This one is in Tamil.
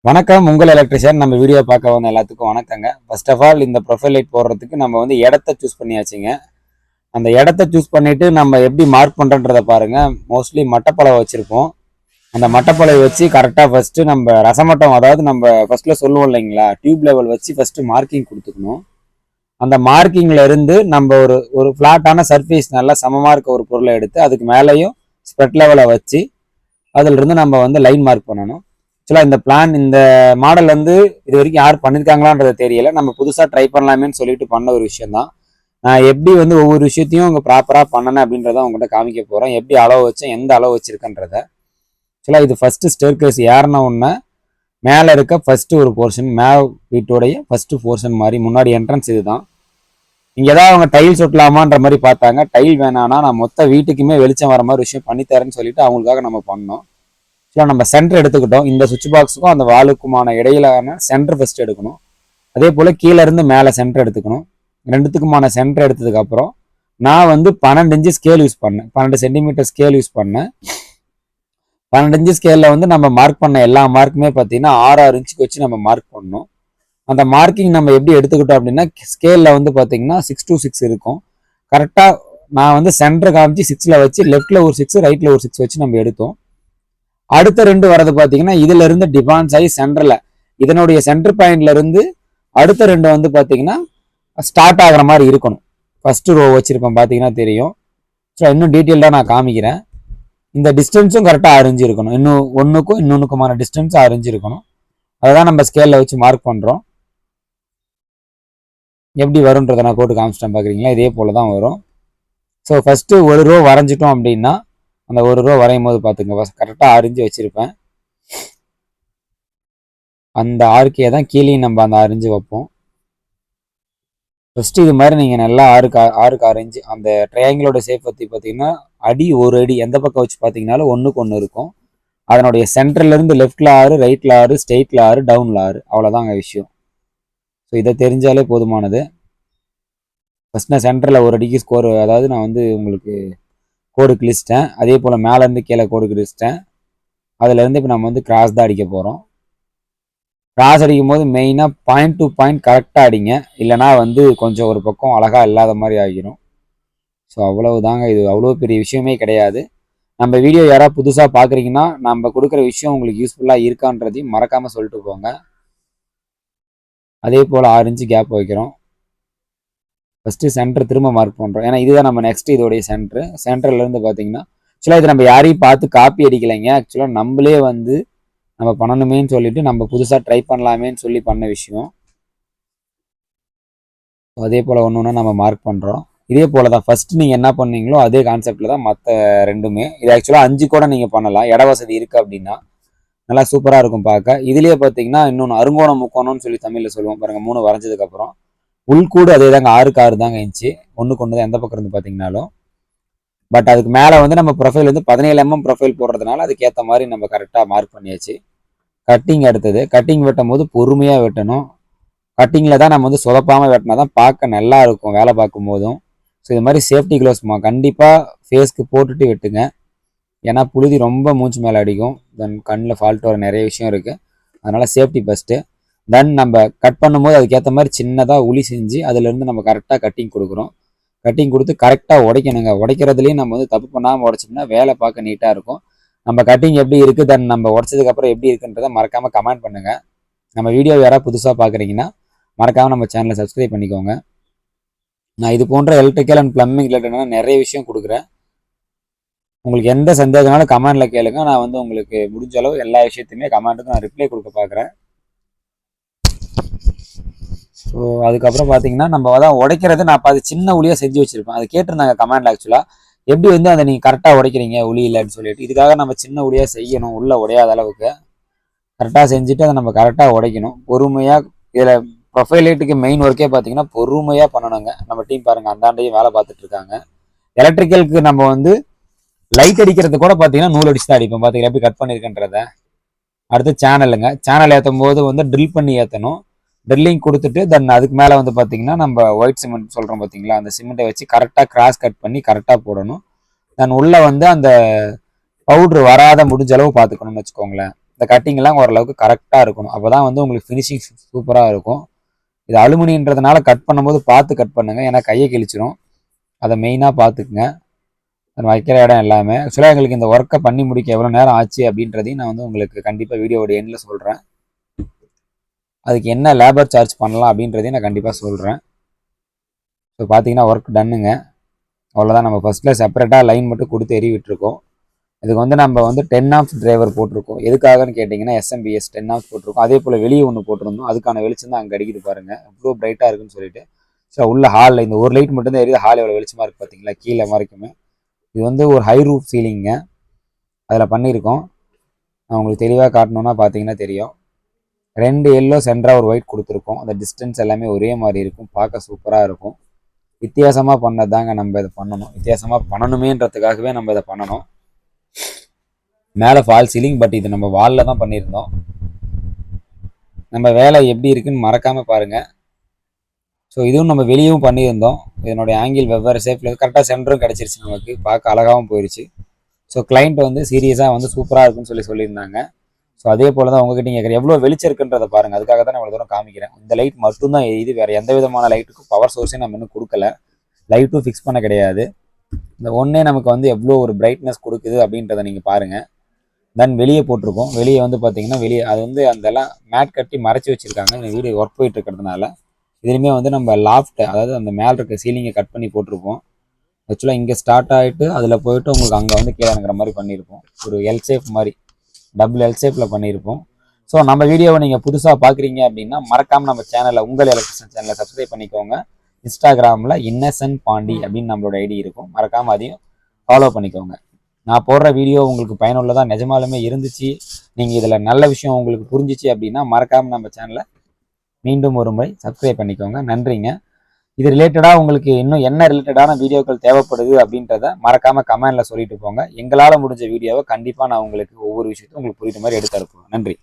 வணக்கம். உங்கள் எலக்ட்ரிஷியன். நம்ம வீடியோ பார்க்க வந்த எல்லாத்துக்கும் வணக்கங்க. ஃபர்ஸ்ட் ஆஃப் ஆல் இந்த ப்ரொஃபைல் லைட் போடுறதுக்கு நம்ம வந்து இடத்த சூஸ் பண்ணியாச்சுங்க. அந்த இடத்த சூஸ் பண்ணிட்டு நம்ம எப்படி மார்க் பண்ணுறன்றதை பாருங்க. மோஸ்ட்லி மட்டப்பளவை வச்சிருப்போம். அந்த மட்டப்பளவை வச்சு கரெக்டாக ஃபர்ஸ்ட் நம்ம ரசமட்டம், அதாவது நம்ம ஃபர்ஸ்ட்ல சொல்லுவோம் இல்லைங்களா, டியூப் லெவல் வச்சு ஃபர்ஸ்ட் மார்க்கிங் கொடுத்துக்கணும். அந்த மார்க்கிங்ல இருந்து நம்ம ஒரு ஒரு ஃபிளாட்டான சர்ஃபேஸ் நல்லா சமமாக இருக்க ஒரு பொருளை எடுத்து அதுக்கு மேலேயும் ஸ்ப்ரெட் லெவலை வச்சு அதுல இருந்து நம்ம வந்து லைன் மார்க் பண்ணணும். ஆக்சுவலா இந்த பிளான், இந்த மாடல் வந்து இது வரைக்கும் யார் பண்ணிருக்காங்களான்றது தெரியல. நம்ம புதுசா ட்ரை பண்ணலாமேன்னு சொல்லிட்டு பண்ண ஒரு விஷயம் தான். நான் எப்படி வந்து ஒவ்வொரு விஷயத்தையும் உங்க ப்ராப்பரா பண்ணனேன் அப்படின்றத உங்ககிட்ட காமிக்க போறேன். எப்படி அளவு வச்சேன், எந்த அளவு வச்சிருக்கேன்றத. ஆக்சுவலா இது ஃபர்ஸ்ட் ஸ்டேர் கேஸ் ஏறின உடனே மேல இருக்க ஃபர்ஸ்ட் ஒரு போர்ஷன், வீட்டோடைய ஃபர்ஸ்ட் போர்ஷன் மாதிரி முன்னாடி என்ட்ரன்ஸ் இதுதான். இங்க ஏதாவது அவங்க டைல்ஸ் ஒட்டலாமான்ற மாதிரி பார்த்தாங்க. டைல் வேணானா நான் மொத்த வீட்டுக்குமே வெளிச்சம் வர மாதிரி விஷயம் பண்ணித்தரேன்னு சொல்லிட்டு அவங்களுக்காக நம்ம பண்ணோம். ஸோ நம்ம சென்டர் எடுத்துக்கிட்டோம். இந்த சுவிட்ச் பாக்ஸுக்கும் அந்த வாலுக்குமான இடையிலான சென்டர் ஃபர்ஸ்ட் எடுக்கணும். அதே போல் கீழே இருந்து மேலே சென்டர் எடுத்துக்கணும். ரெண்டுத்துக்குமான சென்டர் எடுத்ததுக்கு அப்புறம் நான் வந்து 12 இன்ச்சு ஸ்கேல் யூஸ் பண்ணேன். 12 சென்டிமீட்டர் ஸ்கேல் யூஸ் பண்ணேன். 12 இன்ச்சு ஸ்கேலில் வந்து நம்ம மார்க் பண்ண எல்லா மார்க்குமே பார்த்தீங்கன்னா 6 இன்ச்சுக்கு வச்சு நம்ம மார்க் பண்ணணும். அந்த மார்க்கிங் நம்ம எப்படி எடுத்துக்கிட்டோம் அப்படின்னா, ஸ்கேலில் வந்து பார்த்தீங்கன்னா 6 to 6 இருக்கும். கரெக்டாக நான் வந்து சென்டர் காமிச்சு 6ல் வச்சு லெஃப்டில் ஒரு 6 ரைட்டில் ஒரு 6 வச்சு நம்ம எடுத்தோம். அடுத்த ரெண்டு வரது பார்த்தீங்கன்னா இதுல இருந்து டிஃபான்ஸ் ஆகி சென்டர்ல, இதனுடைய சென்டர் பாயிண்ட்ல இருந்து அடுத்த ரெண்டு வந்து பார்த்தீங்கன்னா ஸ்டார்ட் ஆகிற மாதிரி இருக்கணும். ஃபர்ஸ்ட் ரோ வச்சிருப்பேன் பார்த்தீங்கன்னா தெரியும். ஸோ இன்னும் டீட்டெயில்டாக நான் காமிக்கிறேன். இந்த டிஸ்டன்ஸும் கரெக்டாக அறிஞ்சிருக்கணும். இன்னும் ஒன்றுக்கும் இன்னொன்றுக்குமான டிஸ்டன்ஸ் அறிஞ்சிருக்கணும். அதை தான் நம்ம ஸ்கேலில் வச்சு மார்க் பண்ணுறோம். எப்படி வரும்ன்றதை நான் போட்டு காமிச்சிட்டேன் பார்க்குறீங்களா, இதே போல தான் வரும். ஸோ ஃபஸ்ட்டு ஒரு ரோ வரைஞ்சிட்டோம் அப்படின்னா அந்த ஒரு ரோ வரையும் போது பார்த்துங்க, கரெக்டாக அறிஞ்சு வச்சுருப்பேன். அந்த ஆர்க்கையை தான் கீழே நம்ம அந்த அரிஞ்சு வைப்போம். ஃபஸ்ட்டு இது மாதிரி நீங்கள் நல்லா ஆறுக்கு அரைஞ்சு அந்த ட்ரையாங்கிளோட ஷேப் பற்றி பார்த்தீங்கன்னா அடி ஒரு அடி எந்த பக்கம் வச்சு பார்த்தீங்கன்னாலும் ஒன்றுக்கு ஒன்று இருக்கும். அதனுடைய சென்டர்லேருந்து லெஃப்டில் 6, ரைட்டில் 6, ஸ்ட்ரெயிட்டில் 6, டவுனில் 6, அவ்வளோதாங்க விஷயம். ஸோ இதை தெரிஞ்சாலே போதுமானது. ஃபஸ்ட் நான் சென்டரில் ஒரு அடிக்கு ஸ்கோர், அதாவது நான் வந்து உங்களுக்கு கோடு கிழிச்சிட்டேன். அதே போல் மேலேருந்து கீழே கோடு கிழிச்சிட்டேன். அதுலேருந்து இப்போ நம்ம வந்து கிராஸ் தான் அடிக்க போகிறோம். கிராஸ் அடிக்கும் போது மெயினாக பாயிண்ட் டு பாயிண்ட் கரெக்டாக அடிங்க, இல்லைனா வந்து கொஞ்சம் ஒரு பக்கம் அழகாக இல்லாத மாதிரி ஆகிரும். ஸோ அவ்வளவுதாங்க, இது அவ்வளோ பெரிய விஷயமே கிடையாது. நம்ம வீடியோ யாராவது புதுசாக பார்க்குறீங்கன்னா நம்ம கொடுக்குற விஷயம் உங்களுக்கு யூஸ்ஃபுல்லாக இருக்கான்றதையும் மறக்காமல் சொல்லிட்டு போங்க. அதே போல் 6 இன்ச்சு கேப் வைக்கிறோம். ஃபஸ்ட்டு சென்டர் திரும்ப மார்க் பண்ணுறோம். ஏன்னா இதுதான் நம்ம நெக்ஸ்ட் இதோடைய சென்டர். சென்டர்லேருந்து பார்த்தீங்கன்னா ஆக்சுவலாக இது நம்ம யாரையும் பார்த்து காப்பி அடிக்கலைங்க. ஆக்சுவலாக நம்மளே வந்து நம்ம பண்ணணுமேன்னு சொல்லிட்டு நம்ம புதுசாக ட்ரை பண்ணலாமேன்னு சொல்லி பண்ண விஷயம். அதே போல் ஒன்று ஒன்று நம்ம மார்க் பண்ணுறோம். இதே போல் தான் ஃபஸ்ட்டு நீங்கள் என்ன பண்ணீங்களோ அதே கான்செப்டில் தான் மற்ற ரெண்டுமே. இது ஆக்சுவலாக 5 கூட நீங்கள் பண்ணலாம், இட வசதி இருக்குது அப்படின்னா. நல்லா சூப்பராக இருக்கும் பார்க்க. இதுலேயே பார்த்தீங்கன்னா இன்னொன்று அருங்கோணம் முக்கோணம்னு சொல்லி தமிழில் சொல்லுவோம் பாருங்கள். 3 வரைஞ்சதுக்கப்புறம் உள்கூடு அதே தாங்க, 6க்கு 6 தாங்க இன்ச்சு. ஒன்றுக்கு ஒன்று தான் எந்த பக்கம் இருந்து பார்த்தீங்கன்னாலும். பட் அதுக்கு மேலே வந்து நம்ம ப்ரொஃபைல் வந்து 17 mm ப்ரொஃபைல் போடுறதுனால அதுக்கேற்ற மாதிரி நம்ம கரெக்டாக மார்க் பண்ணியாச்சு. கட்டிங் எடுத்தது, கட்டிங் வெட்டும் போது பொறுமையாக வெட்டணும். கட்டிங்கில் தான் நம்ம வந்து சொதப்பாமல் வெட்டினா தான் பார்க்க நல்லா இருக்கும் வேலை பார்க்கும் போதும். ஸோ இது மாதிரி சேஃப்டி க்ளவுஸ் கண்டிப்பாக ஃபேஸ்க்கு போட்டுட்டு வெட்டுங்க. ஏன்னா புழுதி ரொம்ப மூச்சு மேலே அடிக்கும். தென் கண்ணில் ஃபால்ட் வர நிறைய விஷயம் இருக்குது. அதனால் சேஃப்டி ஃபஸ்ட்டு. தென் நம்ம கட் பண்ணும்போது அதுக்கேற்ற மாதிரி சின்னதாக உளி செஞ்சு அதுலேருந்து நம்ம கரெக்டாக கட்டிங் கொடுக்குறோம். கட்டிங் கொடுத்து கரெக்டாக உடைக்கணுங்க. உடைக்கிறதுலேயும் நம்ம வந்து தப்பு பண்ணாமல் உடைச்சோம்னா வேலை பார்க்க நீட்டாக இருக்கும். நம்ம கட்டிங் எப்படி இருக்குது, தென் நம்ம உடச்சதுக்கப்புறம் எப்படி இருக்குன்றதை மறக்காமல் கமெண்ட் பண்ணுங்கள். நம்ம வீடியோ யாராவது புதுசாக பார்க்குறீங்கன்னா மறக்காமல் நம்ம சேனலை சப்ஸ்கிரைப் பண்ணிக்கோங்க. நான் இது போன்ற எலக்ட்ரிக்கல் அண்ட் பிளம்பிங் ரிலேட்டடான நிறைய விஷயம் கொடுக்குறேன். உங்களுக்கு எந்த சந்தேகம்னாலும் கமெண்டில் கேளுங்க. நான் வந்து உங்களுக்கு முடிஞ்ச அளவு எல்லா விஷயத்தையுமே கமெண்ட்டுக்கும் நான் ரிப்ளை கொடுக்க பார்க்குறேன். ஸோ அதுக்கப்புறம் பார்த்தீங்கன்னா நம்ம தான் உடைக்கிறது நான் அது சின்ன உளியாக செஞ்சு வச்சுருப்பேன். அது கேட்டிருந்தாங்க கமெண்டில். ஆக்சுவலாக எப்படி வந்து அதை நீங்கள் கரெக்டாக உடைக்கிறீங்க உளி இல்லைன்னு சொல்லிட்டு, இதுக்காக நம்ம சின்ன உளியாக செய்யணும், உள்ளே உடையாத அளவுக்கு கரெக்டாக செஞ்சுட்டு அதை நம்ம கரெக்டாக உடைக்கணும் பொறுமையாக. இதில் ப்ரொஃபைல் லைட்டுக்கு மெயின் ஒர்க்கே பார்த்தீங்கன்னா பொறுமையாக பண்ணணுங்க. நம்ம டீம் பாருங்கள், அந்தாண்டையும் வேலை பார்த்துட்டு இருக்காங்க. எலக்ட்ரிக்கலுக்கு நம்ம வந்து லைட் அடிக்கிறது கூட பார்த்தீங்கன்னா நூல் அடிச்சு தான் அடிப்போம். பார்த்தீங்கன்னா எப்படி கட் பண்ணியிருக்கன்றத. அடுத்து சேனலுங்க, சேனல் ஏற்றும் போது வந்து ட்ரில் பண்ணி ஏற்றணும். ட்ரில்லிங் கொடுத்துட்டு தென் அதுக்கு மேலே வந்து பார்த்தீங்கன்னா நம்ம ஒயிட் சிமெண்ட் சொல்கிறோம் பார்த்தீங்களா, அந்த சிமெண்ட்டை வச்சு கரெக்டாக கிராஸ் கட் பண்ணி கரெக்டாக போடணும். தென் உள்ளே வந்து அந்த பவுட்ரு வராத முடிஞ்ச அளவு பார்த்துக்கணும்னு வச்சுக்கோங்களேன். இந்த கட்டிங்லாம் ஓரளவுக்கு கரெக்டாக இருக்கணும். அப்போ தான் வந்து உங்களுக்கு ஃபினிஷிங் சூப்பராக இருக்கும். இது அலுமினியன்றதுனால கட் பண்ணும்போது பார்த்து கட் பண்ணுங்கள், ஏன்னா கையை கிழிச்சிரும். அதை மெயினாக பார்த்துக்குங்க. வைக்கிற இடம் எல்லாமே. ஆக்சுவலாக எங்களுக்கு இந்த ஒர்க்கை பண்ணி முடிக்க எவ்வளோ நேரம் ஆச்சு அப்படின்றதையும் நான் வந்து உங்களுக்கு கண்டிப்பாக வீடியோவோட எண்டில் சொல்கிறேன். அதுக்கு என்ன லேபர் சார்ஜ் பண்ணலாம் அப்படின்றதையும் நான் கண்டிப்பாக சொல்கிறேன். ஸோ பார்த்தீங்கன்னா ஒர்க் டன்னுங்க. அவ்வளோதான். நம்ம ஃபஸ்ட்டில் செப்பரேட்டாக லைன் மட்டும் கொடுத்து எறி விட்டுருக்கோம். இதுக்கு வந்து நம்ம வந்து 10 ஆம்ஸ் டிரைவர் போட்டிருக்கோம். எதுக்காகன்னு கேட்டிங்கன்னா SMBS 10 ஆம்ஸ் போட்டிருக்கோம். அதே போல் வெளியே ஒன்று போட்டிருந்தோம். அதுக்கான வெளிச்சம் தான் அங்கே அடிக்குது பாருங்கள், எவ்வளோ பிரைட்டாக இருக்குன்னு சொல்லிட்டு. ஸோ உள்ள ஹாலில் இந்த ஒரு லைட் மட்டும் தான் எரியுது. ஹால் எவ்வளோ வெளிச்சமாக இருக்குது பார்த்தீங்களா, கீழே வரைக்குமே. இது வந்து ஒரு ஹை ரூஃப் சீலிங்க, அதில் பண்ணியிருக்கோம். நான் உங்களுக்கு தெளிவாக காட்டணுன்னா பார்த்தீங்கன்னா தெரியும். 2 எல்லோ சென்டராக ஒரு ஒயிட் கொடுத்துருக்கோம். அந்த டிஸ்டன்ஸ் எல்லாமே ஒரே மாதிரி இருக்கும், பார்க்க சூப்பராக இருக்கும். வித்தியாசமாக பண்ணது தாங்க நம்ம இதை பண்ணணும். வித்தியாசமாக பண்ணணுமேன்றதுக்காகவே நம்ம இதை பண்ணணும். மேலே ஃபால் சீலிங், பட் இது நம்ம வாலில் தான் பண்ணியிருந்தோம். நம்ம வேலை எப்படி இருக்குன்னு மறக்காமல் பாருங்கள். ஸோ இதுவும் நம்ம வெளியவும் பண்ணியிருந்தோம். இதனுடைய ஆங்கிள் வெவ்வேறு ஷேப்பில் கரெக்டாக சென்டரும் கிடச்சிருச்சு, நமக்கு பார்க்க அழகாகவும் போயிடுச்சு. ஸோ கிளைண்ட் வந்து சீரியஸாக வந்து சூப்பராக இருக்குன்னு சொல்லியிருந்தாங்க. ஸோ அதே போல் தான் உங்ககிட்ட கேட்குறேன், எவ்வளோ வெளிச்சம் இருக்குன்றதை பாருங்கள். அதுக்காக தான் நான் இவ்வளோ தூரம் காமிக்கிறேன். இந்த லைட் மட்டும்தான் இது, வேறு எந்த விதமான லைட்டுக்கும் பவர் சோர்ஸே நம்ம இன்னும் கொடுக்கல, லைட்டும் ஃபிக்ஸ் பண்ண கிடையாது. இந்த ஒன்றே நமக்கு வந்து எவ்வளோ ஒரு பிரைட்னஸ் கொடுக்குது அப்படின்றத நீங்கள் பாருங்கள். தென் வெளியே போட்டிருக்கோம். வெளியே வந்து பார்த்தீங்கன்னா வெளியே அது வந்து அதெல்லாம் மேட் கட்டி மறைச்சி வச்சுருக்காங்க. இந்த வீடு ஒர்க் போயிட்டு இருக்கிறதுனால இதுலேயுமே வந்து நம்ம லாஃப்ட், அதாவது அந்த மேலே இருக்க சீலிங்கை கட் பண்ணி போட்டிருப்போம். ஆக்சுவலாக இங்கே ஸ்டார்ட் ஆகிட்டு அதில் போயிட்டு உங்களுக்கு அங்கே வந்து கீழே இறங்குற மாதிரி பண்ணியிருப்போம். ஒரு எல் ஷேப் மாதிரி, டபுள் எல் ஷேப்பில் பண்ணியிருப்போம். ஸோ நம்ம வீடியோவை நீங்கள் புதுசாக பார்க்குறீங்க அப்படின்னா மறக்காமல் நம்ம சேனலை, உங்கள் எலக்ட்ரிஷியன் சேனலை சப்ஸ்கிரைப் பண்ணிக்கோங்க. இன்ஸ்டாகிராமில் இன்னசென்ட் பாண்டி அப்படின்னு நம்மளோட ஐடி இருக்கும், மறக்காமல் அதையும் ஃபாலோ பண்ணிக்கோங்க. நான் போடுற வீடியோ உங்களுக்கு பயனுள்ளதாக நிஜமாலுமே இருந்துச்சு, நீங்கள் இதில் நல்ல விஷயம் உங்களுக்கு புரிஞ்சிச்சு அப்படின்னா மறக்காமல் நம்ம சேனலை மீண்டும் ஒரு முறை சப்ஸ்கிரைப் பண்ணிக்கோங்க. நன்றிங்க. இது ரிலேட்டடாக உங்களுக்கு இன்னும் என்ன ரிலேட்டடான வீடியோக்கள் தேவைப்படுது அப்படின்றத மறக்காமல் கமெண்டில் சொல்லிட்டு போங்க. எங்களால் முடிஞ்ச வீடியோவை கண்டிப்பாக நான் உங்களுக்கு ஒவ்வொரு விஷயத்தையும் உங்களுக்கு புரியுற மாதிரி எடுத்து அனுப்புவேன். நன்றி.